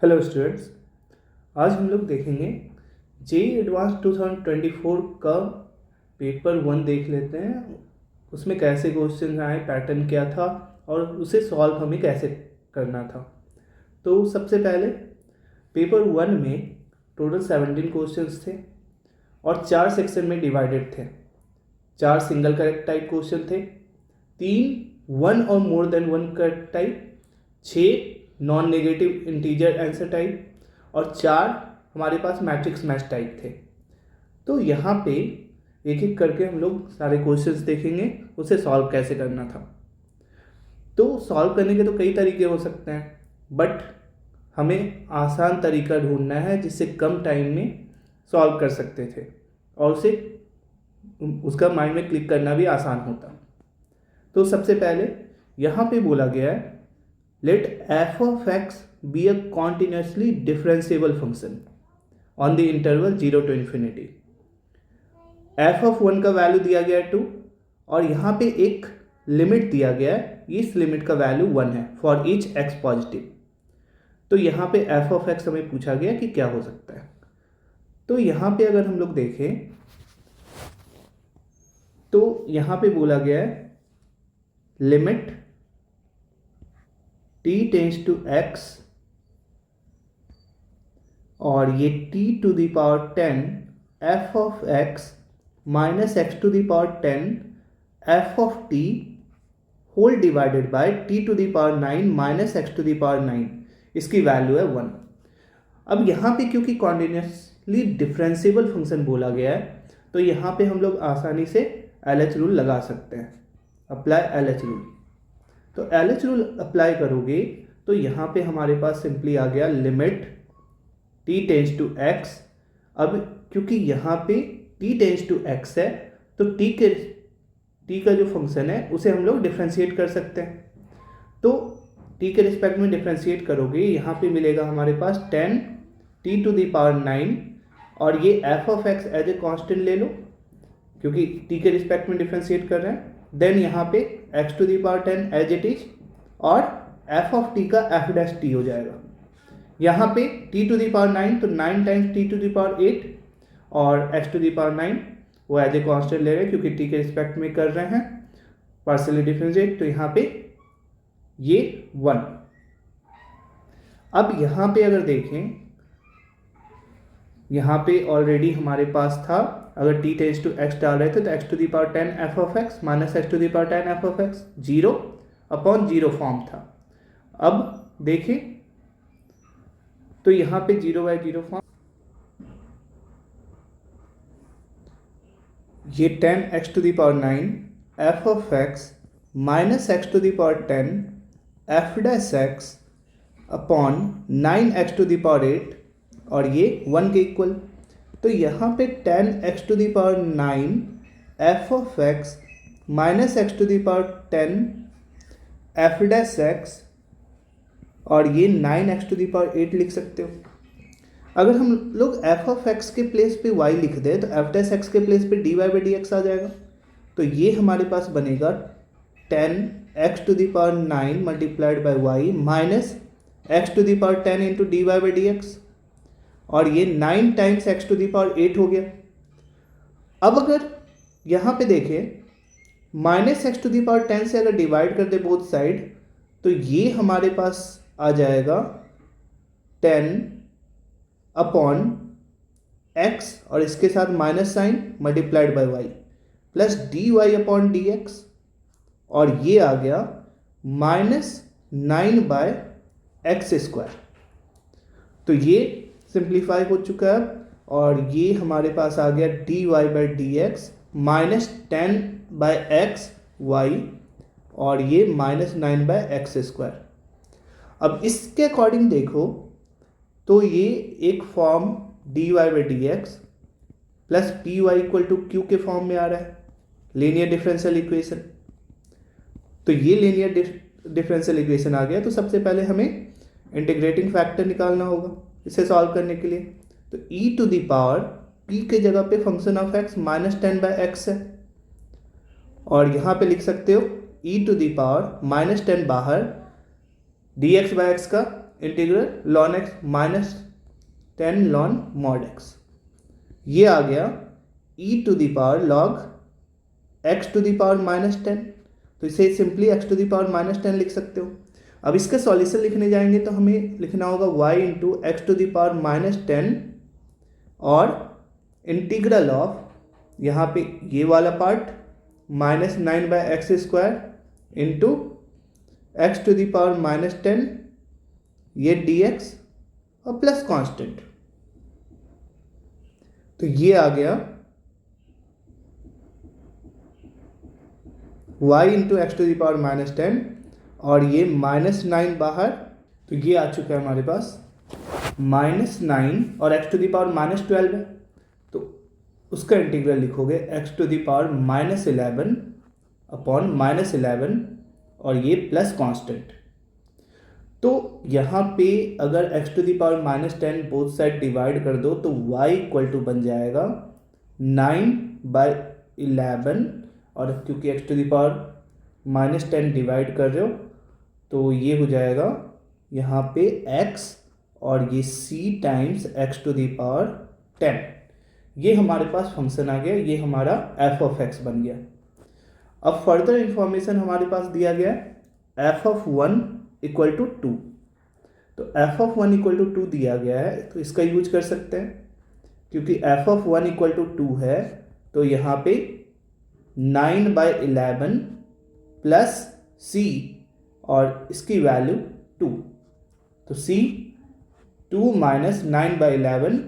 Hello students, आज हम लोग देखेंगे जेईई एडवांस 2024 का पेपर 1 देख लेते हैं। उसमें कैसे क्वेश्चन आए, पैटर्न क्या था और उसे सॉल्व हमें कैसे करना था। तो सबसे पहले पेपर 1 में टोटल 17 क्वेश्चंस थे और 4 सेक्शन में डिवाइडेड थे। 4 सिंगल करेक्ट टाइप क्वेश्चन थे, 3 वन और more than one correct type, 6 non negative integer answer type और 4 हमारे पास मैट्रिक्स मैच टाइप थे। तो यहाँ पे एक एक करके हम लोग सारे क्वेश्चंस देखेंगे, उसे सॉल्व कैसे करना था। तो सॉल्व करने के तो कई तरीके हो सकते हैं, बट हमें आसान तरीका ढूंढना है जिससे कम टाइम में सॉल्व कर सकते थे और उसे उसका माइंड में क्लिक करना भी आसान होता। तो सबसे पहले यहाँ पे बोला गया है, let f of x be a continuously differentiable function on the interval 0 to infinity। f of 1 का वैल्यू दिया गया है 2 और यहाँ पे एक लिमिट दिया गया है, इस लिमिट का वैल्यू 1 है फॉर ईच x पॉजिटिव। तो यहाँ पे f of x हमें पूछा गया कि क्या हो सकता है। तो यहाँ पे अगर हम लोग देखें तो यहाँ पे बोला गया है limit t tends to x और ये t to the power 10 f of x minus x to the power 10 f of t whole divided by t to the power 9 minus x to the power 9, इसकी value है 1। अब यहाँ पे क्योंकि continuously differentiable function बोला गया है तो यहाँ पे हम लोग आसानी से LH रूल लगा सकते हैं, अप्लाई LH रूल। तो LH रूल अप्लाई करोगे तो यहाँ पे हमारे पास सिंपली आ गया limit t tends to x। अब क्योंकि यहाँ पे t टेंस टू x है तो t का जो फंक्शन है उसे हम लोग डिफ्रेंशिएट कर सकते हैं। तो t के रिस्पेक्ट में डिफ्रेंशिएट करोगे, यहाँ पे मिलेगा हमारे पास 10 t टू द पावर 9 और ये f of x as a constant ले लो क्योंकि t के रिस्पेक्ट में डिफ्रेंशिएट कर रहे हैं। देन यहाँ पे x to the power 10 as it is और f ऑफ t का f डैश t हो जाएगा। यहाँ पे t टू दी पावर 9 तो 9 times t to the power 8 और x टू दी पावर 9 वो एज ए कॉन्स्टेंट ले रहे हैं क्योंकि t के रिस्पेक्ट में कर रहे हैं पार्शियली डिफरेंशिएट। तो यहाँ पे ये 1। अब यहाँ पे अगर देखें, यहाँ पे ऑलरेडी हमारे पास था, अगर t टेंस टू x डाल रहे थे तो x to the power 10 f of x minus x to the power 10 f of x 0 upon 0 form था। अब देखें तो यहाँ पे 0 बाई 0 फॉर्म, ये 10 x to the power 9 f of x minus x to the power 10 f dash x upon 9 x to the power 8 और ये 1 के इक्वल। तो यहाँ पे 10 x to the power 9 f of x minus x to the power 10 f dash x और ये 9 x to the power 8 लिख सकते हो। अगर हम लोग f ऑफ x के प्लेस पे y लिख दें तो f डैश x के प्लेस पे dy बाई dx आ जाएगा। तो ये हमारे पास बनेगा 10 x to the power 9 multiplied by y minus x to the power 10 into dy by dx और ये 9 times x to the power 8 हो गया। अब अगर यहाँ पे देखें minus x to the power 10 से अगर डिवाइड कर दे बोथ साइड तो ये हमारे पास आ जाएगा 10 अपॉन x और इसके साथ minus sign multiplied by y plus dy upon dx और ये आ गया माइनस 9 बाय एक्स स्क्वायर। तो ये सिंप्लीफाई हो चुका है और ये हमारे पास आ गया dy by dx minus 10 by x y और ये माइनस 9 बाई एक्स स्क्वायर। अब इसके अकॉर्डिंग देखो तो ये एक form dy by dx plus p y equal to q के फॉर्म में आ रहा है, लीनियर डिफरेंशियल इक्वेशन। तो ये लीनियर डिफरेंशियल इक्वेशन आ गया। तो सबसे पहले हमें इंटीग्रेटिंग फैक्टर निकालना होगा इसे सॉल्व करने के लिए। तो e to the power p के जगह पे function of x minus 10 by x है और यहाँ पे लिख सकते हो e to the power minus 10 बाहर dx बाई एक्स का इंटीग्रल लॉन एक्स माइनस 10 लॉन मॉड एक्स। ये आ गया e to the power log x to the power minus 10। तो इसे simply x to the power minus 10 लिख सकते हो। अब इसका सॉल्यूशन लिखने जाएंगे तो हमें लिखना होगा y into x to the power minus 10 और इंटीग्रल ऑफ यहाँ पे ये वाला part -9/x² into x to the power minus 10 ये dx और प्लस कांस्टेंट। तो ये आ गया y into x to the power minus 10 और ये -9 बाहर, तो ये आ चुका है हमारे पास -9 और एक्स टू द पावर -12 है, तो उसका इंटीग्रल लिखोगे x to the power -11 upon -11 और ये प्लस कांस्टेंट। तो यहाँ पे अगर x to the power -10 both side divide कर दो तो y इक्वल टू बन जाएगा 9/11 और क्योंकि x to the power -10 divide कर रहे हो तो ये हो जाएगा यहाँ पे x और ये c times x to the power 10। ये हमारे पास फंक्शन आ गया, ये हमारा f ऑफ x बन गया। अब फर्दर इंफॉर्मेशन हमारे पास दिया गया f ऑफ 1 इक्वल टू 2। तो f ऑफ 1 इक्वल टू 2 दिया गया है तो इसका यूज कर सकते हैं, क्योंकि f ऑफ 1 इक्वल टू 2 है तो यहाँ पे 9/11 प्लस c और इसकी वैल्यू 2, तो c 2 minus 9/11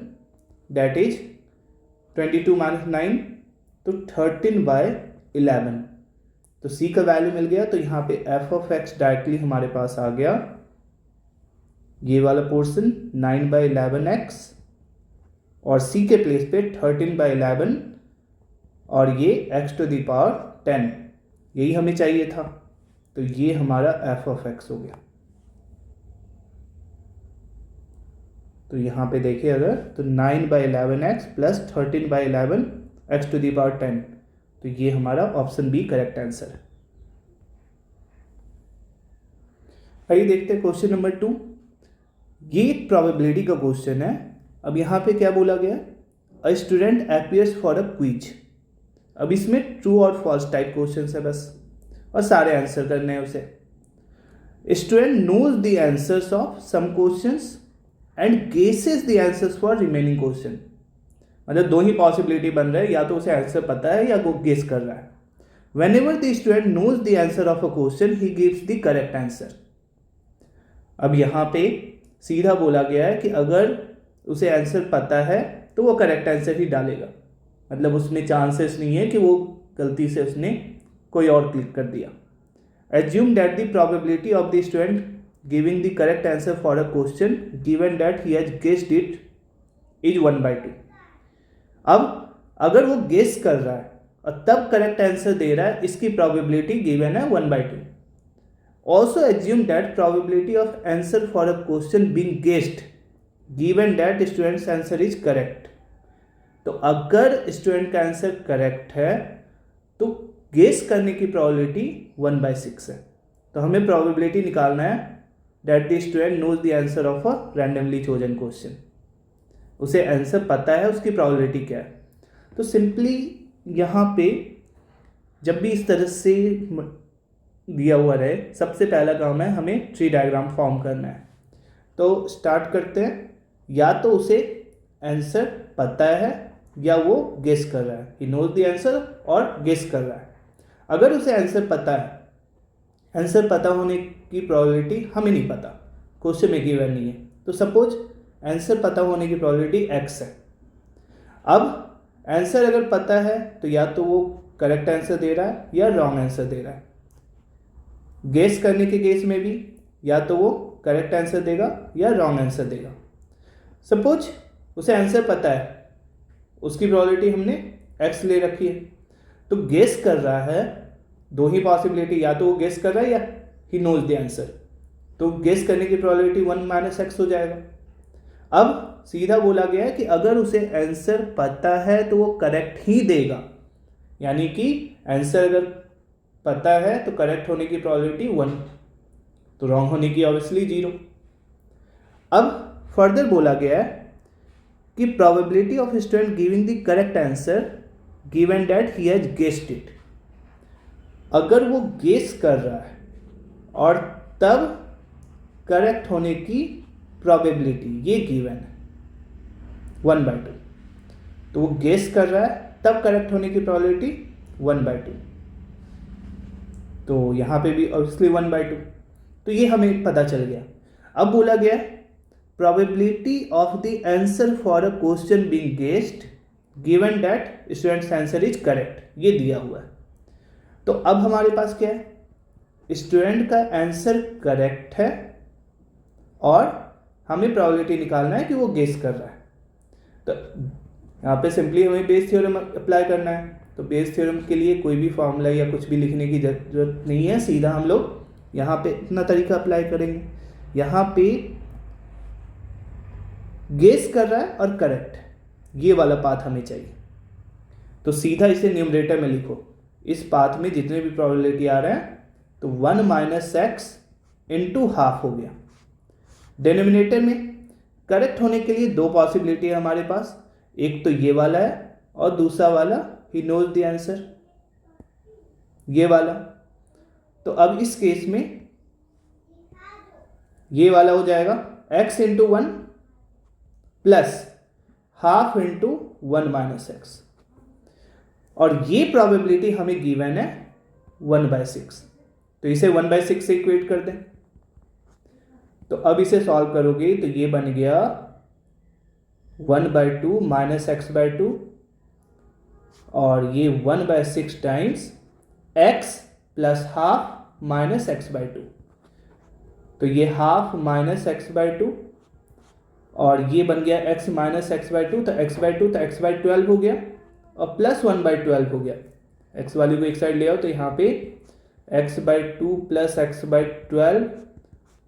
that is 22 minus 9 तो 13/11। तो c का वैल्यू मिल गया, तो यहाँ पे f ऑफ x डायरेक्टली हमारे पास आ गया ये वाला पोर्शन 9/11x और c के प्लेस पे 13/11 और ये x टू द पावर 10, यही हमें चाहिए था। तो ये हमारा f ऑफ x हो गया। तो यहाँ पे देखिए अगर तो 9/11x plus 13/11 x to the power 10, तो ये हमारा ऑप्शन बी करेक्ट आंसर है। आइए देखते हैं क्वेश्चन नंबर 2। ये एक प्रोबेबिलिटी का क्वेश्चन है। अब यहाँ पे क्या बोला गया, a student appears for a quiz. अब इसमें ट्रू और फॉल्स टाइप क्वेश्चन है बस, और सारे आंसर करने हैं उसे। Student knows the answers of some questions and guesses the answers for remaining question. मतलब दो ही पॉसिबिलिटी बन रहे हैं, या तो उसे आंसर पता है या वो गेस कर रहा है। Whenever the student knows the answer of a question he gives the correct answer. अब यहाँ पे सीधा बोला गया है कि अगर उसे आंसर पता है तो वो करेक्ट आंसर ही डालेगा, मतलब उसमें चांसेस नहीं है कि वो गलती से उसने कोई और क्लिक कर दिया। Assume that the probability of the student giving the correct answer for a question given that he has guessed it is 1/2। अब अगर वो गेस कर रहा है और तब करेक्ट आंसर दे रहा है, इसकी प्रोबेबिलिटी गिवन है 1/2। Also assume that probability of answer for a question being guessed given that students answer is correct. तो अगर स्टूडेंट का आंसर करेक्ट है तो गेस करने की प्रोबेबिलिटी 1/6 है। तो हमें प्रोबेबिलिटी निकालना है that the student knows the answer of a randomly chosen question. उसे आंसर पता है, उसकी प्रोबेबिलिटी क्या है। तो सिंपली यहाँ पे जब भी इस तरह से दिया हुआ रहे, सबसे पहला काम है हमें ट्री डायग्राम फॉर्म करना है। तो स्टार्ट करते हैं। या तो उसे आंसर पता है या वो गेस कर रहा है, ही नोज द आंसर और गेस कर रहा है। अगर उसे आंसर पता है, आंसर पता होने की प्रोबेबिलिटी हमें नहीं पता, क्वेश्चन में गिवन नहीं है, तो सपोज आंसर पता होने की प्रोबेबिलिटी x है। अब आंसर अगर पता है तो या तो वो करेक्ट आंसर दे रहा है या रॉन्ग आंसर दे रहा है। गेस करने के केस में भी या तो वो करेक्ट आंसर देगा या रॉन्ग आंसर देगा। सपोज उसे आंसर पता है, उसकी प्रोबेबिलिटी हमने x ले रखी है, तो गेस कर रहा है, दो ही पॉसिबिलिटी, या तो वो गेस कर रहा है या ही नोज द आंसर। तो गेस करने की प्रोबेबिलिटी 1 - x हो जाएगा। अब सीधा बोला गया है कि अगर उसे आंसर पता है तो वो करेक्ट ही देगा, यानी कि आंसर अगर पता है तो करेक्ट होने की प्रोबेबिलिटी 1, तो रॉन्ग होने की ऑब्वियसली 0। अब फर्दर बोला गया है कि probability of student giving the correct answer given that he has guessed it. अगर वो गेस कर रहा है और तब करेक्ट होने की प्रोबेबिलिटी ये गिवन है 1/2, तो वो गेस कर रहा है तब करेक्ट होने की प्रोबेबिलिटी 1/2, तो यहाँ पे भी ऑब्वियसली 1/2, तो ये हमें पता चल गया। अब बोला गया probability of the answer for a question being guessed given that students answer is correct, ये दिया हुआ है। तो अब हमारे पास क्या है, स्टूडेंट का आंसर करेक्ट है और हमें प्रोबेबिलिटी निकालना है कि वो गेस कर रहा है। तो यहाँ पे सिंपली हमें बेस थ्योरम अप्लाई करना है। तो बेस थ्योरम के लिए कोई भी फॉर्मूला या कुछ भी लिखने की जरूरत नहीं है, सीधा हम लोग यहाँ पे इतना तरीका अप्लाई करेंगे। यहाँ पे गेस कर रहा है और करेक्ट है, ये वाला पाथ हमें चाहिए, तो सीधा इसे न्यूमरेटर में लिखो। इस पाथ में जितने भी प्रोबेबिलिटी आ रहे हैं तो 1 - x इंटू हाफ हो गया। डिनोमिनेटर में करेक्ट होने के लिए दो पॉसिबिलिटी है हमारे पास, एक तो ये वाला है और दूसरा वाला ही नोज द आंसर, ये वाला। तो अब इस केस में ये वाला हो जाएगा x into 1 plus half into 1 - x, और ये प्रोबेबिलिटी हमें गिवन है 1/6, तो इसे 1/6 से इक्वेट कर दें। तो अब इसे सॉल्व करोगे तो ये बन गया 1/2 - x/2, और ये 1/6 times x plus half minus x/2, तो ये हाफ माइनस x/2, और ये बन गया x माइनस x/2, तो x/2 तो x/12 हो गया और प्लस 1/12 हो गया। x वाली को एक साइड ले आओ तो यहाँ पे x/2 प्लस x/12,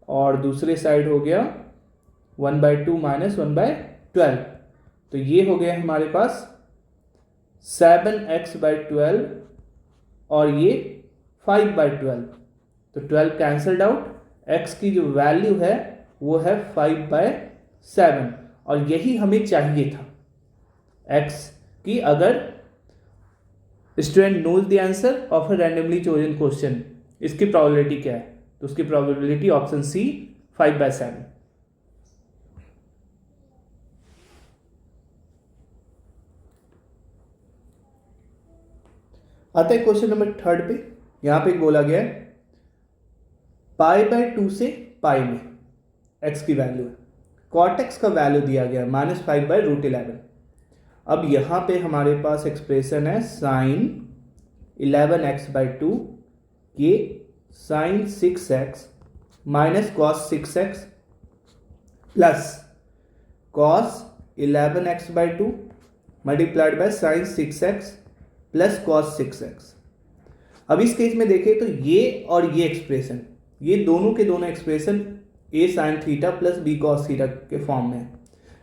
और दूसरे साइड हो गया 1/2 माइनस 1/12, तो ये हो गया हमारे पास 7x/12 और ये 5/12, तो 12 कैंसल्ड आउट, x की जो वैल्यू है वो है 5/7, और यही हमें चाहिए था x की, अगर student knows the answer of a randomly chosen question, इसकी प्रोबेबिलिटी क्या है, तो उसकी प्रोबेबिलिटी ऑप्शन सी 5/7। आता है क्वेश्चन नंबर 3 पे। यहां पे बोला गया है π/2 से पाई में x की वैल्यू है, cot x का वैल्यू दिया गया -5/√11। अब यहाँ पे हमारे पास एक्सप्रेशन है sin 11x/2, ये sin 6x minus cos 6x plus cos 11x/2 multiplied by sin 6x plus cos 6x। अब इस केस में देखें तो ये और ये एक्सप्रेशन, ये दोनों के दोनों expression a sin theta plus b cos theta के फॉर्म में है।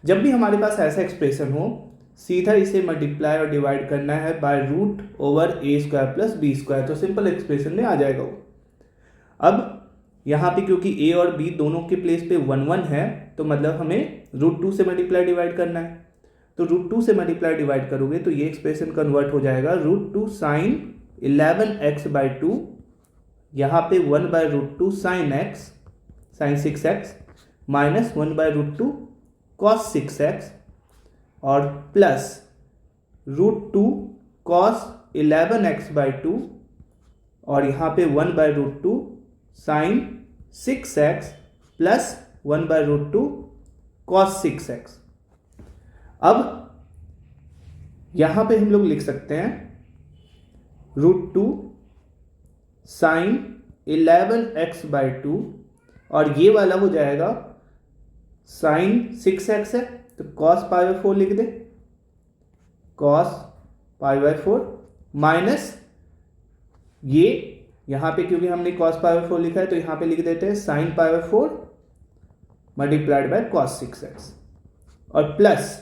जब भी हमारे पास ऐसा एक्सप्रेशन हो, सीधा इसे मल्टीप्लाई और डिवाइड करना है बाय √a² प्लस b², तो सिंपल एक्सप्रेशन में आ जाएगा वो। अब यहाँ पे क्योंकि a और b दोनों के प्लेस पे 1 है, तो मतलब हमें √2 से मल्टीप्लाई डिवाइड करना है, तो √2 से मल्टीप्लाई डिवाइड करोगे तो ये एक्सप्रेशन कन्वर्ट हो जाएगा √2 sin 11x/2, यहाँ पे 1/√2 sin x sin 6x minus 1/√2 cos 6x, और प्लस √2 cos 11x/2, और यहाँ पे 1/√2 sin 6x plus 1/√2 cos 6x। अब यहाँ पे हम लोग लिख सकते हैं √2 sin 11x/2, और ये वाला हो जाएगा sin 6x है तो cos π/4 लिख दे, cos π/4 माइनस ये यहाँ पे क्योंकि हमने cos π/4 लिखा है तो यहाँ पे लिख देते हैं sin π/4 multiplied by cos 6x, और प्लस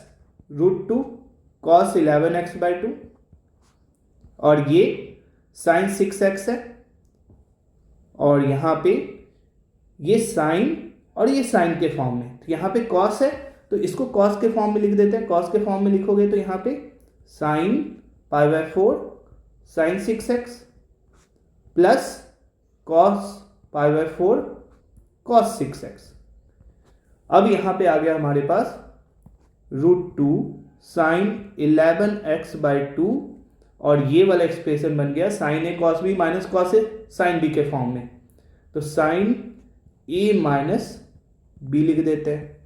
√2 cos 11x/2, और ये sin 6x है, और यहाँ पे ये sin और ये साइन के फॉर्म में। तो यहाँ पे कॉस है तो इसको कॉस के फॉर्म में लिख देते हैं। कॉस के फॉर्म में लिखोगे तो यहाँ पे sine π/4 sine 6x plus cos π/4 cos 6x। अब यहाँ पे आ गया हमारे पास √2 साइन 11x/2 और ये वाला एक्सप्रेशन बन गया sign A cos B minus cos A sine B के फॉर्म में। तो साइन ए माइनस बी लिख देते हैं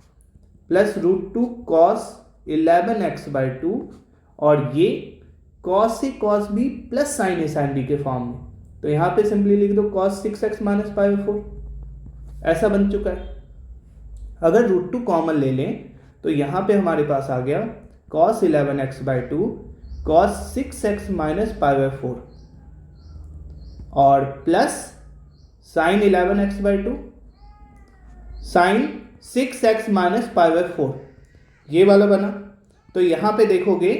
प्लस √2 कॉस 11x/2 और ये cos A cos B plus sign A sine B के फॉर्म में। तो यहाँ पे सिंपली लिख दो कॉस 6x माइनस π/4, ऐसा बन चुका है। अगर √2 कॉमन ले लें तो यहाँ पे हमारे पास आ गया cos 11x/2 cos 6x minus π/4 और plus sign 11x/2 sign 6x minus π/4, ये वाला बना। तो यहाँ पे देखोगे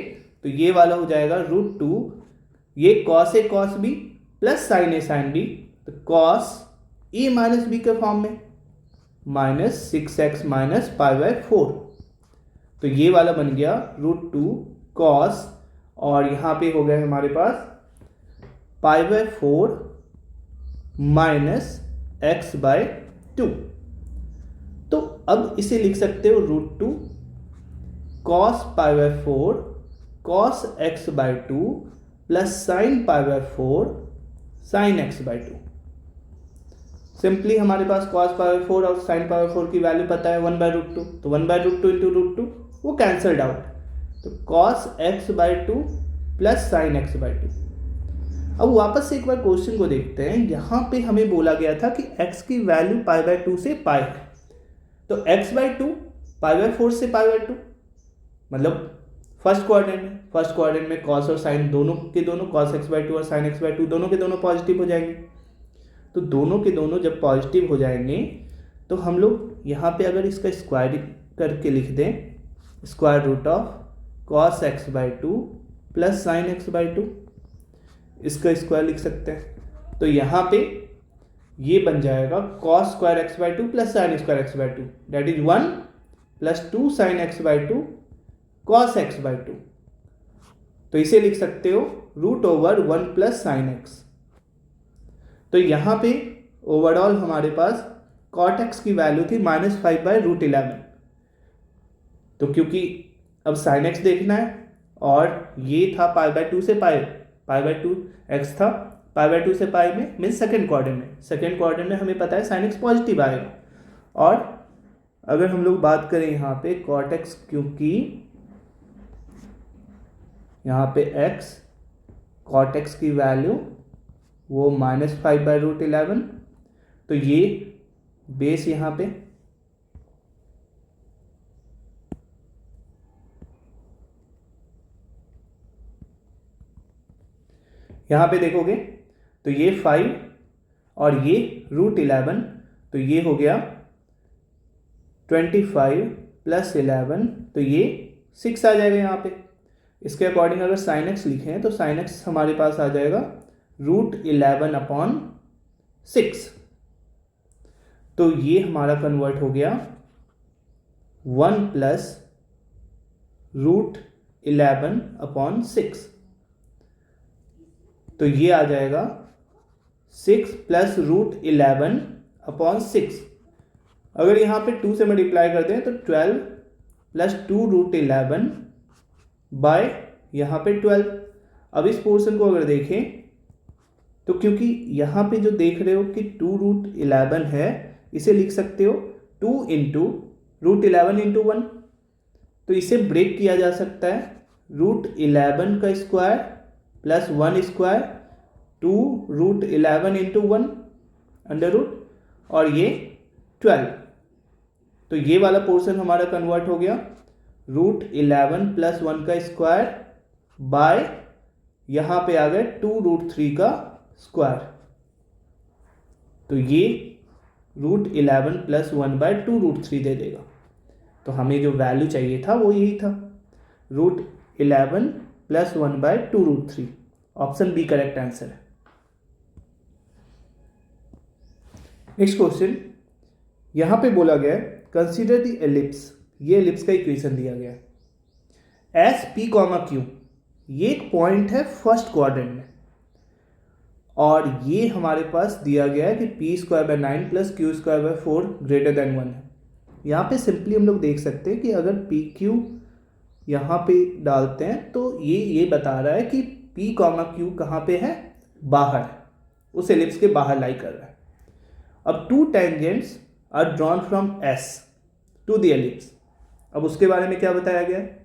तो ये वाला हो जाएगा √2 ये cos A cos B plus sign A sine B, तो कॉस ए माइनस बी के फॉर्म में माइनस 6x माइनस π/4। तो ये वाला बन गया √2 कॉस और यहाँ पे हो गया हमारे पास π/4 माइनस x/2। तो अब इसे लिख सकते हो √2 cos π/4 cos x/2 plus sine π/4 sine x/2। Simply हमारे पास cos π/4 और sin π/4 की वैल्यू पता है 1/√2, तो 1/√2 इंटू √2 वो कैंसल्ड आउट, तो cos x/2 plus sine x/2। अब वापस से एक बार क्वेश्चन को देखते हैं। यहाँ पे हमें बोला गया था कि x की वैल्यू π/2 से π है, तो x/2 π/4 से π/2 मतलब फर्स्ट क्वाड्रेंट में cos और साइन दोनों के दोनों cos x/2 और साइन x/2 दोनों के दोनों पॉजिटिव हो जाएंगे। तो दोनों के दोनों जब पॉजिटिव हो जाएंगे तो हम लोग यहाँ पे अगर इसका स्क्वायर करके लिख दें square root of cos x/2 plus sine x/2, इसका स्क्वायर लिख सकते हैं। तो यहाँ पे ये बन जाएगा cos square x/2 plus sine square x/2 that is 1 plus 2 sine x/2 cos x/2। तो इसे लिख सकते हो √1 प्लस साइन x। तो यहाँ पे ओवरऑल हमारे पास cot x की वैल्यू थी -5/√11। तो क्योंकि अब sin x देखना है और ये था π/2 से π/2 x था π/2 से π में मीन्स सेकेंड क्वाड्रेंट में हमें पता है sin x पॉजिटिव आएगा। और अगर हम लोग बात करें यहाँ पे cot x, क्योंकि यहाँ पे x cot x की वैल्यू वो -5/√11, तो ये बेस यहाँ पे देखोगे तो ये 5 और ये √11, तो ये हो गया 25 प्लस 11, तो ये 6 आ जाएगा यहाँ पे। इसके अकॉर्डिंग अगर sin x लिखें तो sin x हमारे पास आ जाएगा √11/6। तो ये हमारा कन्वर्ट हो गया 1 प्लस √11/6। तो ये आ जाएगा 6 प्लस √11/6। अगर यहाँ पे 2 से मल्टीप्लाई कर दें तो 12 प्लस 2√11 बाय यहाँ पे 12। अब इस पोर्शन को अगर देखें तो क्योंकि यहाँ पे जो देख रहे हो कि 2√11 है, इसे लिख सकते हो 2 इंटू √11/1। तो इसे ब्रेक किया जा सकता है √11 का square plus 1 square 2√11/1 under root और ये 12। तो ये वाला पोर्शन हमारा कन्वर्ट हो गया √11 प्लस 1 का स्क्वायर बाय यहाँ पे आ गया 2√3 का स्क्वायर। तो ये √11 प्लस 1 बाय 2√3 दे देगा। तो हमें जो वैल्यू चाहिए था वो यही था √11 plus 1 by 2√3। Option B correct answer है। नेक्स्ट क्वेश्चन, यहाँ पे बोला गया है कंसीडर द एलिप्स, ये एलिप्स का इक्वेशन दिया गया है एस पी कॉमा क्यू, ये एक पॉइंट है फर्स्ट क्वाड्रेंट में, और ये हमारे पास दिया गया है कि P square by 9 plus Q square by 4 greater than 1 है। यहाँ पे सिंपली हम लोग देख सकते हैं कि अगर पी क्यू यहाँ पे डालते हैं तो ये बता रहा है कि पी कॉमा क्यू कहाँ पे है, बाहर, उस एलिप्स के बाहर लाई कर रहा है। अब two tangents are drawn from S to the ellipse. अब उसके बारे में क्या बताया गया है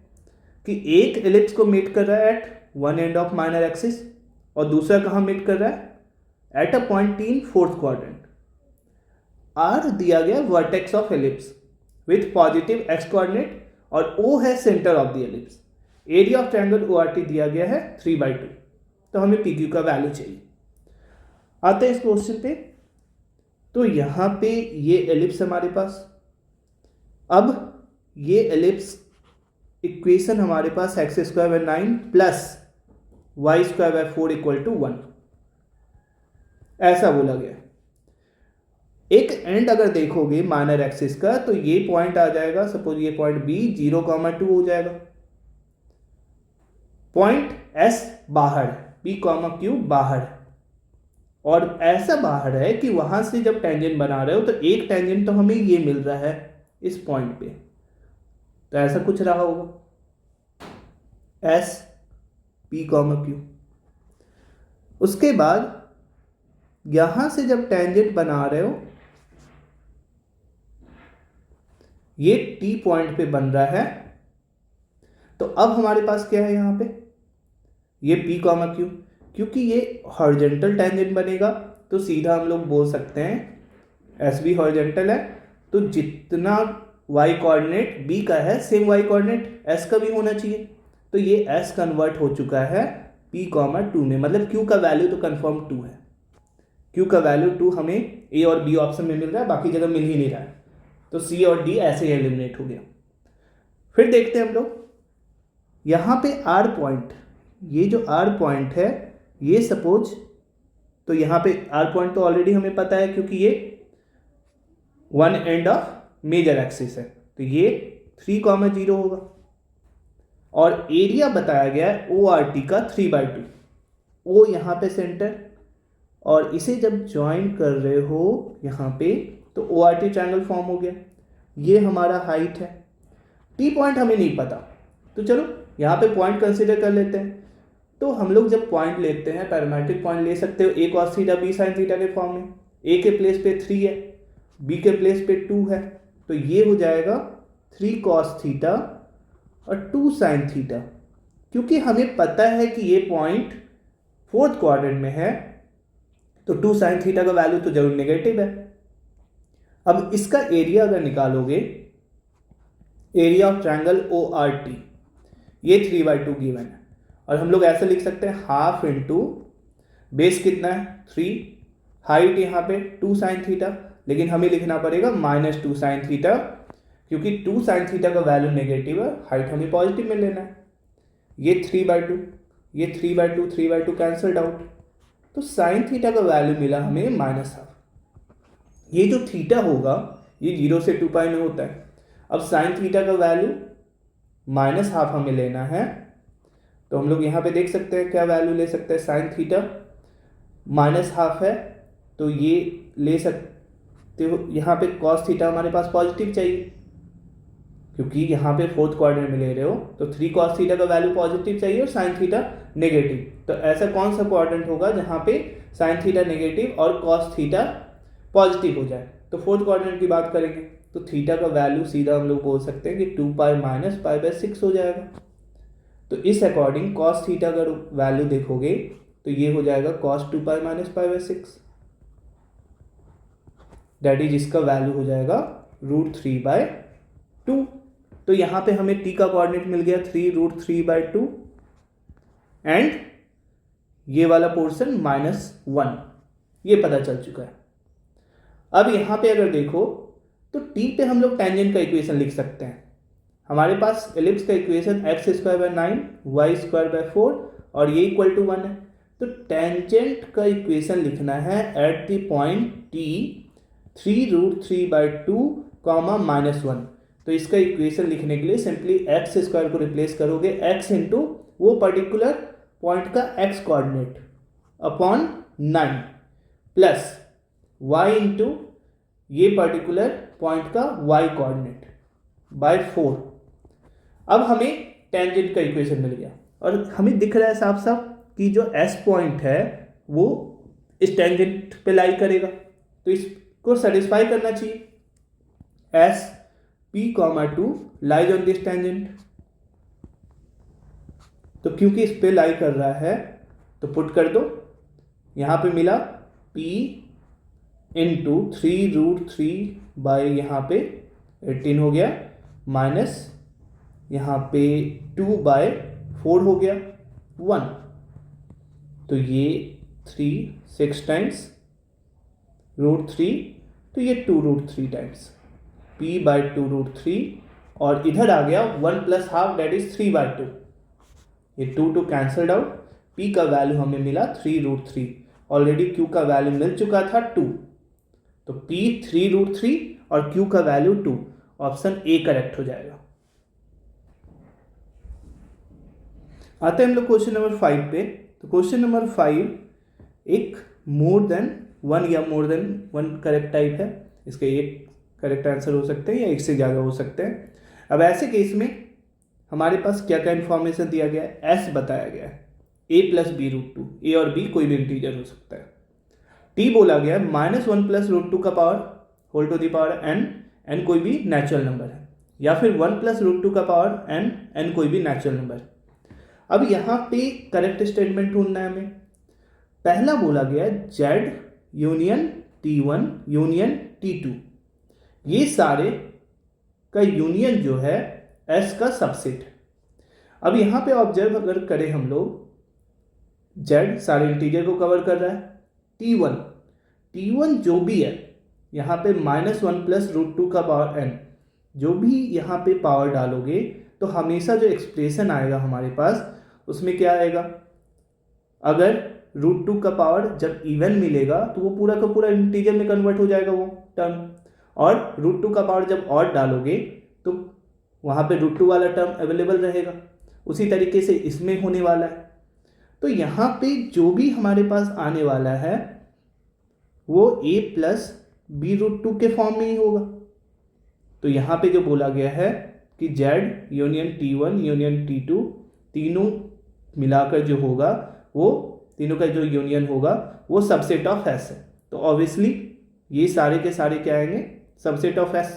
कि एक एलिप्स को मीट कर रहा है at one end of minor axis, और दूसरा कहाँ मीट कर रहा है, at a point in fourth quadrant. R दिया गया vertex of ellipse with positive x coordinate, और ओ है centre of the ellipse. Area of triangle O R T दिया गया है 3/2, तो हमें पी क्यू का वैल्यू चाहिए। आते हैं इस क्वेश्चन पे। तो यहाँ पे ये एलिप्स हमारे पास, अब ये एलिप्स इक्वेशन हमारे पास x square by 9 plus y square by 4 equal to 1, ऐसा बोला गया। एक एंड अगर देखोगे माइनर एक्सिस का तो ये पॉइंट आ जाएगा, सपोज ये पॉइंट बी 0,2 हो जाएगा, पॉइंट एस बाहर, पी कॉमा क्यू बाहर, और ऐसा बाहर है कि वहां से जब टेंजेंट बना रहे हो तो एक टेंजेंट तो हमें ये मिल रहा है इस पॉइंट पे, तो ऐसा कुछ रहा होगा एस पी कॉमा क्यू। उसके बाद यहां से जब टेंजेंट बना रहे हो ये टी पॉइंट पे बन रहा है, तो अब हमारे पास क्या है यहाँ पे, ये पी कॉमा क्यू, क्योंकि ये हॉरिजॉन्टल टेंजेंट बनेगा तो सीधा हम लोग बोल सकते हैं एस भी हॉरिजॉन्टल है, तो जितना वाई कोऑर्डिनेट बी का है सेम वाई कोऑर्डिनेट एस का भी होना चाहिए, तो ये एस कन्वर्ट हो चुका है पी कॉमा 2 में, मतलब क्यू का वैल्यू तो कंफर्म 2 है, क्यू का वैल्यू 2 हमें ए और बी ऑप्शन में मिल रहा है, बाकी जगह मिल ही नहीं रहा है, तो सी और डी ऐसे ही एलिमिनेट हो गया। फिर देखते हैं हम लोग यहाँ पे आर पॉइंट, ये जो आर पॉइंट है ये सपोज, तो यहाँ पे आर पॉइंट तो ऑलरेडी हमें पता है क्योंकि ये one end of major axis है, तो ये 3,0 होगा, और एरिया बताया गया है ओ आर टी का 3/2, ओ यहाँ पे सेंटर, और इसे जब ज्वाइन कर रहे हो यहाँ पे तो O R T triangle form हो गया, ये हमारा हाइट है। टी पॉइंट हमें नहीं पता, तो चलो यहाँ पे पॉइंट कंसीडर कर लेते हैं। तो हम लोग जब पॉइंट लेते हैं पैरामेट्रिक पॉइंट ले सकते हो a cos theta b sine theta के फॉर्म में, ए के प्लेस पे 3 है, बी के प्लेस पे 2 है, तो ये हो जाएगा 3 कॉस थीटा और 2 साइन थीटा, क्योंकि हमें पता है कि ये पॉइंट फोर्थ क्वाड्रेंट में है, तो 2 साइन थीटा का वैल्यू तो जरूर नेगेटिव है। अब इसका एरिया अगर निकालोगे, area of triangle O R T, ये 3/2 गिवन है, और हम लोग ऐसे लिख सकते हैं हाफ इंटू बेस कितना है 3, हाइट यहाँ पे 2 साइन थीटा, लेकिन हमें लिखना पड़ेगा -2 साइन थीटा, क्योंकि 2 साइन थीटा का वैल्यू नेगेटिव है, हाइट हमें पॉजिटिव में लेना है। ये 3/2, ये 3/2 कैंसल्ड आउट, तो साइन थीटा का वैल्यू मिला हमें -1/2। ये जो थीटा होगा ये 0 से 2 पाई में होता है। अब साइन थीटा का वैल्यू -1/2 हमें लेना है, तो हम लोग यहाँ पे देख सकते हैं क्या वैल्यू ले सकते हैं, साइन थीटा -1/2 है, तो ये ले सकते हो। यहाँ पे कॉस थीटा हमारे पास पॉजिटिव चाहिए, क्योंकि यहाँ पे फोर्थ क्वाड्रेंट में ले रहे हो, तो 3 कॉस थीटा का वैल्यू पॉजिटिव चाहिए और साइन थीटा नेगेटिव। तो ऐसा कौन सा क्वाड्रेंट होगा जहाँ पे साइन थीटा नेगेटिव और कॉस थीटा पॉजिटिव हो जाए, तो फोर्थ क्वाड्रेंट की बात करेंगे, तो थीटा का वैल्यू सीधा हम लोग बोल सकते हैं कि 2 पाई माइनस पाई बाय 6 हो जाएगा। तो इस अकॉर्डिंग कॉस थीटा का वैल्यू देखोगे तो ये हो जाएगा cos 2 pi minus pi by 6, that is इसका वैल्यू हो जाएगा √3/2। तो यहाँ पे हमें टी का कोऑर्डिनेट मिल गया 3√3/2, एंड ये वाला पोर्शन -1, ये पता चल चुका है। अब यहाँ पे अगर देखो तो टी पे हम लोग टेंजेंट का इक्वेशन लिख सकते हैं। हमारे पास एलिप्स का equation x² by 9 y² by 4 और ये इक्वल टू 1 है, तो टेंजेंट का इक्वेशन लिखना है at the point T 3√3/2 comma -1। तो इसका इक्वेशन लिखने के लिए सिंपली एक्स स्क्वायर को रिप्लेस करोगे, एक्स इंटू वो पर्टिकुलर पॉइंट का x coordinate upon 9 plus y into ये पर्टिकुलर पॉइंट का वाई कोऑर्डिनेट बाय 4। अब हमें टेंजेंट का इक्वेशन मिल गया और हमें दिख रहा है साफ साफ कि जो एस पॉइंट है वो इस टेंजेंट पे लाई करेगा, तो इसको सेटिस्फाई करना चाहिए। S P, 2 lies on this tangent, तो क्योंकि इस पे लाई कर रहा है तो पुट कर दो। यहां पे मिला P इंटू 3√3 बाई यहाँ पे 18 हो गया, माइनस यहाँ पे 2/4 हो गया 1। तो ये 3 6 टाइम्स √3, तो ये 2√3 टाइम्स P/2√3 और इधर आ गया 1 + ½ दैट इज 3/2। ये 2 कैंसल्ड आउट, P का वैल्यू हमें मिला 3√3, ऑलरेडी Q का वैल्यू मिल चुका था 2, तो P 3√3 और Q का वैल्यू 2, ऑप्शन ए करेक्ट हो जाएगा। आते हैं हम लोग क्वेश्चन नंबर 5 पे। तो क्वेश्चन नंबर 5 एक मोर देन वन या more than one correct type है, इसके एक करेक्ट आंसर हो सकते हैं या एक से ज़्यादा हो सकते हैं। अब ऐसे केस में हमारे पास क्या क्या इन्फॉर्मेशन दिया गया है, एस बताया गया है a + b√2, ए और बी कोई भी इंटीजर हो सकता है। टी बोला गया है -1 + √2 का power whole to the power n, n कोई भी नेचुरल नंबर है, या फिर 1 + √2 का पावर n, n कोई भी नेचुरल नंबर। अब यहाँ पे करेक्ट स्टेटमेंट ढूंढना है हमें। पहला बोला गया Z union T1 union T2, ये सारे का यूनियन जो है S का सबसेट है। अब यहाँ पे ऑब्जर्व अगर करें हम लोग, Z सारे इंटीजर को कवर कर रहा है, T1 जो भी है यहाँ पे -1 + √2 का पावर n, जो भी यहाँ पे पावर डालोगे तो हमेशा जो एक्सप्रेशन आएगा हमारे पास उसमें क्या आएगा, अगर √2 का पावर जब इवन मिलेगा तो वो पूरा का पूरा इंटीजर में कन्वर्ट हो जाएगा वो टर्म, और √2 का पावर जब ऑड डालोगे तो वहाँ पे √2 वाला टर्म अवेलेबल रहेगा। उसी तरीके से इसमें होने वाला है। तो यहाँ पे जो भी हमारे पास आने वाला है वो a + b√2 के फॉर्म में ही होगा। तो यहाँ पे जो बोला गया है कि Z union T1 union T2 तीनों मिलाकर जो होगा, वो तीनों का जो यूनियन होगा वो सबसेट ऑफ S है। तो ऑब्वियसली ये सारे के सारे क्या आएंगे, सबसेट ऑफ S।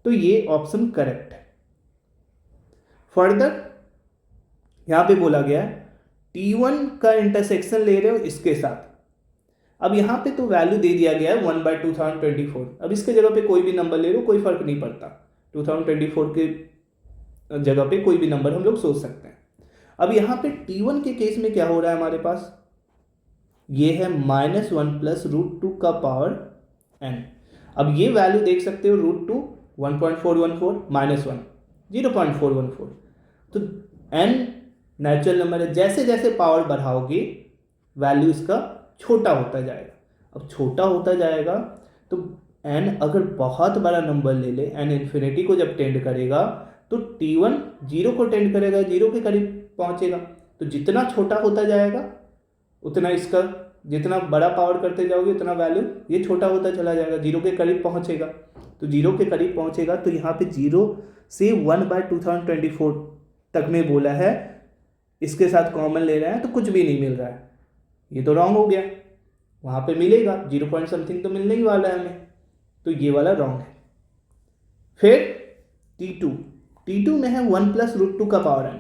तो ये ऑप्शन करेक्ट है। फर्दर यहाँ पे बोला गया है T1 का इंटरसेक्शन ले रहे हो इसके साथ। अब यहाँ पे तो वैल्यू दे दिया गया है 1/2024। अब इसके जगह पे कोई भी नंबर ले लो, कोई फर्क नहीं पड़ता। 2024 के जगह पे कोई भी नंबर हम लोग सोच सकते हैं। अब यहाँ पे T1 के केस में क्या हो रहा है हमारे पास, ये है -1 + √2 का पावर n। अब ये वैल्यू देख सकते हो √2 1.414 -1 0.414। तो n नेचुरल नंबर है, जैसे जैसे पावर बढ़ाओगे वैल्यू इसका छोटा होता जाएगा। अब छोटा होता जाएगा तो n अगर बहुत बड़ा नंबर ले ले, n इन्फिनिटी को जब टेंड करेगा तो T1 0 को टेंड करेगा, 0 के करीब पहुंचेगा। तो जितना छोटा होता जाएगा उतना इसका, जितना बड़ा पावर करते जाओगे उतना वैल्यू ये छोटा होता चला जाएगा, 0 के करीब पहुंचेगा। तो 0 के करीब पहुंचेगा तो यहाँ पे 0 से 1/2024 तक में बोला है, इसके साथ कॉमन ले रहे हैं तो कुछ भी नहीं मिल रहा है, ये तो रॉन्ग हो गया। वहाँ पे मिलेगा 0 पॉइंट समथिंग तो मिलने ही वाला है हमें, तो ये वाला रॉन्ग है। फिर T2 में है 1 + √2 का पावर n।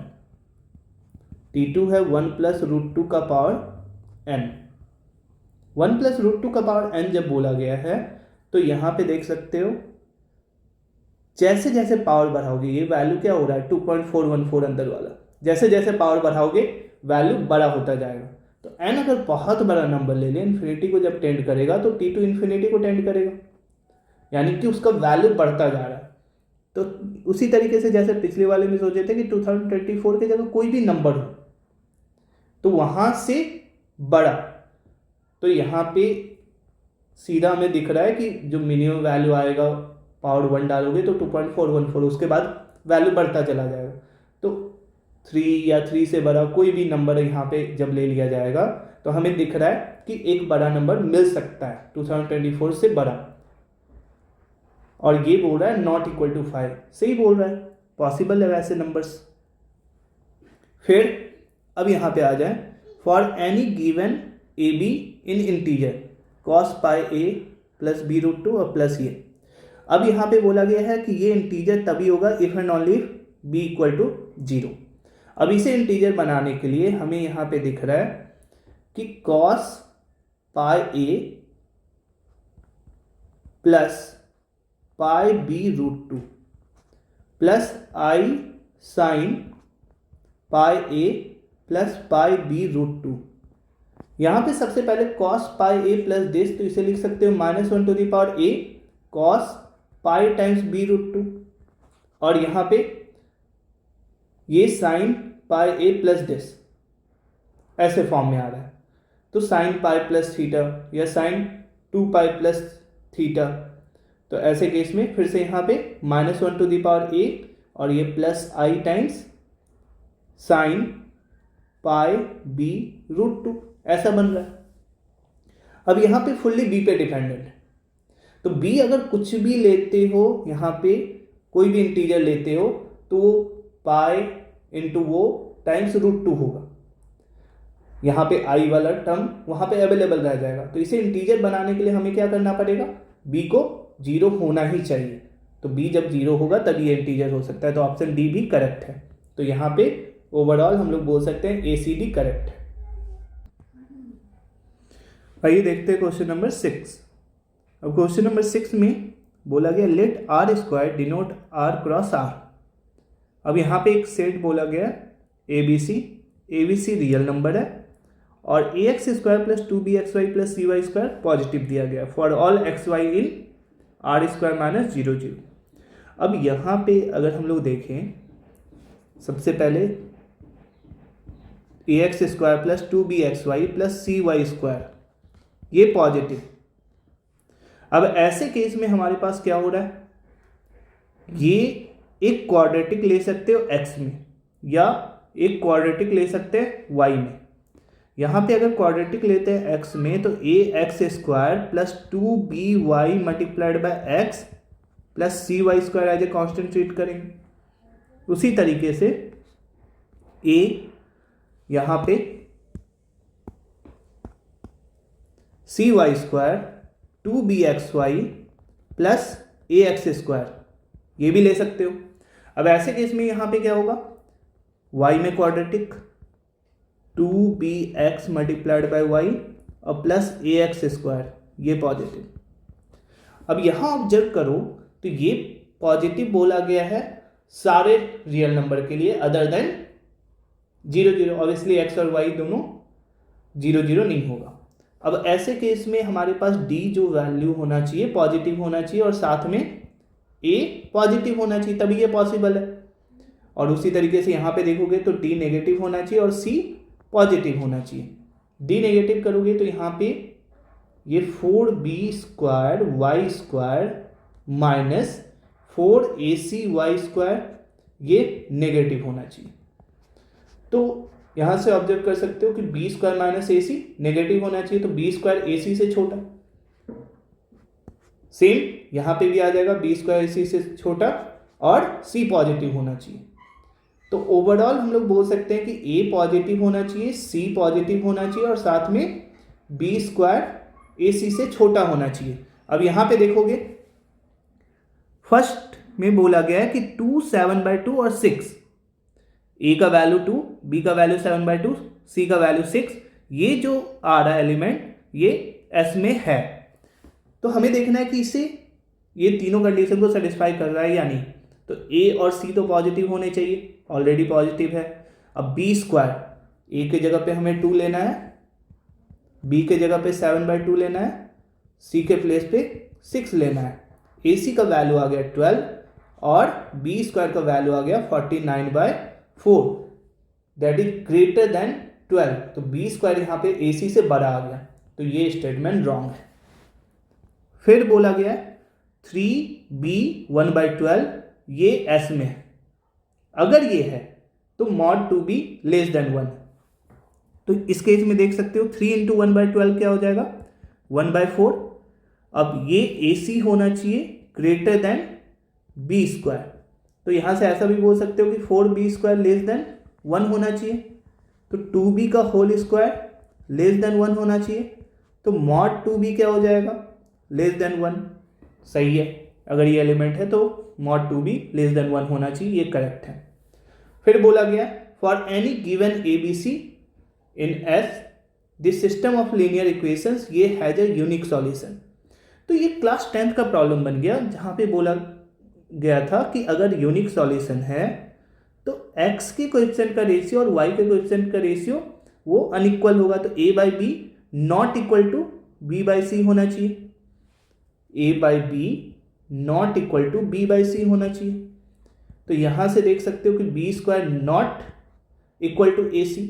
T2 है 1 + √2 का पावर n। 1 + √2 का पावर n जब बोला गया है तो यहाँ पे देख सकते हो जैसे जैसे पावर बढ़ाओगे ये वैल्यू क्या हो रहा है 2.414 अंदर वाला, जैसे जैसे पावर बढ़ाओगे वैल्यू बड़ा होता जाएगा। तो n अगर बहुत बड़ा नंबर ले ले, इन्फिनिटी को जब टेंड करेगा तो T2 इन्फिनिटी को टेंड करेगा, यानी कि उसका वैल्यू बढ़ता जा रहा है। तो उसी तरीके से जैसे पिछले वाले में सोचे थे कि 2024 के जगह कोई भी नंबर हो तो वहां से बड़ा, तो यहाँ पे सीधा हमें दिख रहा है कि जो मिनिमम वैल्यू आएगा पावर 1 डालोगे तो 2.414, उसके बाद वैल्यू बढ़ता चला जाएगा। तो 3 या 3 से बड़ा कोई भी नंबर यहाँ पे जब ले लिया जाएगा तो हमें दिख रहा है कि एक बड़ा नंबर मिल सकता है 2024 से बड़ा, और ये बोल रहा है नॉट इक्वल टू 5, सही बोल रहा है, पॉसिबल है वैसे नंबर्स। फिर अब यहाँ पे आ जाए, for any given A B in integer cos pi A plus B root 2 और प्लस ये। अब यहाँ पे बोला गया है कि ये इंटीजर तभी होगा if and only B equal to 0। अब इसे इंटीजर बनाने के लिए हमें यहाँ पे दिख रहा है कि cos pi A plus pi b root 2 plus i sine pi A plus pi b root 2। यहाँ पे सबसे पहले cos pi A plus this, तो इसे लिख सकते हो -1 to the power a cos pi times b root 2, और यहाँ पे ये sine pi A plus this ऐसे फॉर्म में आ रहा है, तो साइन पाई प्लस थीटा या साइन 2 पाई प्लस थीटा। तो ऐसे केस में फिर से यहाँ पे -1 टू द पावर ए और ये plus i times sine pi b root 2 ऐसा बन रहा है। अब यहाँ पे फुल्ली बी पे डिपेंडेंट है, तो बी अगर कुछ भी लेते हो, यहाँ पे कोई भी इंटीजर लेते हो तो पाई इंटू वो टाइम्स रूट 2 होगा। यहाँ पे आई वाला टर्म वहाँ पे अवेलेबल रह जाएगा। तो इसे इंटीजर बनाने के लिए हमें क्या करना पड़ेगा, बी को 0 होना ही चाहिए। तो बी जब 0 होगा तभी ये इंटीजर हो सकता है, तो ऑप्शन डी भी करेक्ट है। तो यहाँ पे ओवरऑल हम लोग बोल सकते हैं ACD करेक्ट है। आइए देखते हैं क्वेश्चन नंबर 6। अब क्वेश्चन नंबर 6 में बोला गया let R square denote R cross R. अब यहाँ पे एक सेट बोला गया ABC रियल नंबर है और ax square plus 2bxy plus cy square positive दिया गया for all xy in are square minus 0 0। अब यहाँ पे अगर हम लोग देखें, सबसे पहले ax square plus 2bxy plus cy square ये पॉजिटिव। अब ऐसे केस में हमारे पास क्या हो रहा है, ये एक क्वाड्रेटिक ले सकते हो x में या एक क्वाड्रेटिक ले सकते हैं y में। यहाँ पे अगर क्वाड्रेटिक लेते हैं x में तो ax square plus 2by multiplied by x plus cy square as a constant treat करेंगे। उसी तरीके से a यहाँ पे cy square 2bxy plus ax square ये भी ले सकते हो। अब ऐसे केस में यहाँ पे क्या होगा, y में quadratic 2bx multiplied by y और प्लस ax स्क्वायर ये पॉजिटिव। अब यहाँ ऑब्जर्व करो तो ये पॉजिटिव बोला गया है सारे रियल नंबर के लिए अदर देन 0 0। ऑब्वियसली x और y दोनों 0 0 नहीं होगा। अब ऐसे केस में हमारे पास d जो वैल्यू होना चाहिए पॉजिटिव होना चाहिए और साथ में a पॉजिटिव होना चाहिए, तभी ये पॉसिबल है। और उसी तरीके से यहाँ पे देखोगे तो d नेगेटिव होना चाहिए और c पॉजिटिव होना चाहिए। d नेगेटिव करोगे तो यहाँ पे ये 4b square y square minus 4ac square ये नेगेटिव होना चाहिए। तो यहाँ से ऑब्जर्व कर सकते हो कि b square minus ac negative होना चाहिए, तो b स्क्वायर ac से छोटा। सेम यहाँ पे भी आ जाएगा b स्क्वायर ac से छोटा और c पॉजिटिव होना चाहिए। तो ओवरऑल हम लोग बोल सकते हैं कि a पॉजिटिव होना चाहिए, c पॉजिटिव होना चाहिए और साथ में b स्क्वायर ac से छोटा होना चाहिए। अब यहाँ पे देखोगे फर्स्ट में बोला गया है कि 2 7/2 और 6, a का वैल्यू 2, b का वैल्यू 7/2, c का वैल्यू 6, ये जो आ रहा है एलिमेंट ये s में है। तो हमें देखना है कि इसे ये तीनों कंडीशन को सेटिस्फाई कर रहा है या नहीं। तो a और c तो पॉजिटिव होने चाहिए, ऑलरेडी पॉजिटिव है। अब b स्क्वायर, a के जगह पे हमें 2 लेना है, b के जगह पे 7/2 लेना है, c के प्लेस पे 6 लेना है। ac का वैल्यू आ गया 12 और b स्क्वायर का वैल्यू आ गया 49/4, दैट इज ग्रेटर देन 12। तो b स्क्वायर यहाँ पे ac से बड़ा आ गया, तो ये स्टेटमेंट रॉन्ग है। फिर बोला गया है 3b1/12 ये S में है, अगर ये है तो mod 2b लेस देन 1। तो इस केस में देख सकते हो 3 इंटू 1/12 क्या हो जाएगा 1/4। अब ये AC होना चाहिए ग्रेटर देन b स्क्वायर, तो यहां से ऐसा भी बोल सकते हो कि 4b स्क्वायर लेस देन 1 होना चाहिए, तो 2b का होल स्क्वायर लेस देन 1 होना चाहिए, तो mod 2b क्या हो जाएगा लेस देन 1। सही है, अगर ये एलिमेंट है तो mod 2b लेस देन 1 होना चाहिए, ये करेक्ट है। फिर बोला गया for any given ABC in S this system of linear equations ये हैज ए यूनिक सॉल्यूशन। तो ये क्लास 10th का प्रॉब्लम बन गया, जहां पे बोला गया था कि अगर यूनिक सॉल्यूशन है तो x के कोएफिशिएंट का रेशियो और y के कोएफिशिएंट का रेशियो वो अनइक्वल होगा, तो a/b not equal to b/c होना चाहिए, a/b not equal to b/c होना चाहिए। तो यहां से देख सकते हो कि b square not equal to AC,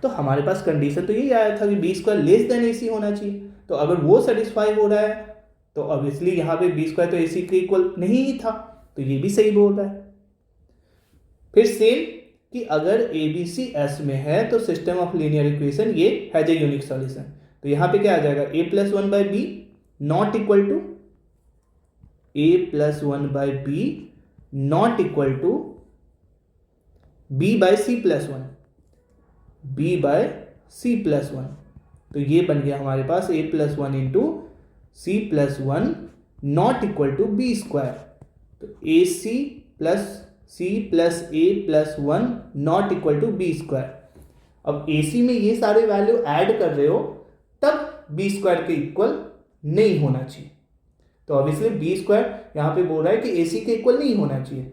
तो हमारे पास कंडीशन तो यही आया था कि b square less than AC होना चाहिए, तो अगर वो सेटिस्फाई हो रहा है तो ऑब्वियसली यहाँ पे b स्क्वायर तो AC के इक्वल नहीं ही था, तो ये भी सही बोल रहा है। फिर सेम कि अगर ABC S में है तो सिस्टम ऑफ लीनियर इक्वेशन ये हैज ए यूनिक सॉल्यूशन, तो यहाँ पे क्या आ जाएगा a+1/b not equal to a+1/b not equal to b/c+1, b/c+1, तो ये बन गया हमारे पास a+1 into c+1 not equal to b square, तो AC plus c plus a plus 1 not equal to b square. अब AC में ये सारे वैल्यू ऐड कर रहे हो तब b स्क्वायर के इक्वल नहीं होना चाहिए, तो ऑब्वियसली b स्क्वायर यहाँ पे बोल रहा है कि AC के इक्वल नहीं होना चाहिए,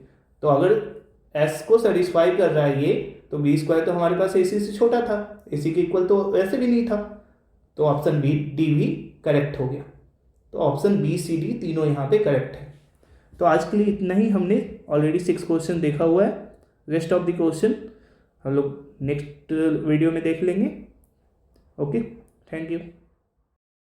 तो अगर S को सेटिस्फाई कर रहा है ये, तो b स्क्वायर तो हमारे पास AC से छोटा था, AC के इक्वल तो वैसे भी नहीं था, तो ऑप्शन बी डी भी करेक्ट हो गया। तो ऑप्शन बी सी डी तीनों यहाँ पे करेक्ट है। तो आज के लिए इतना ही, हमने ऑलरेडी 6 क्वेश्चन देखा हुआ है, रेस्ट ऑफ द क्वेश्चन हम लोग नेक्स्ट वीडियो में देख लेंगे। Okay, thank you.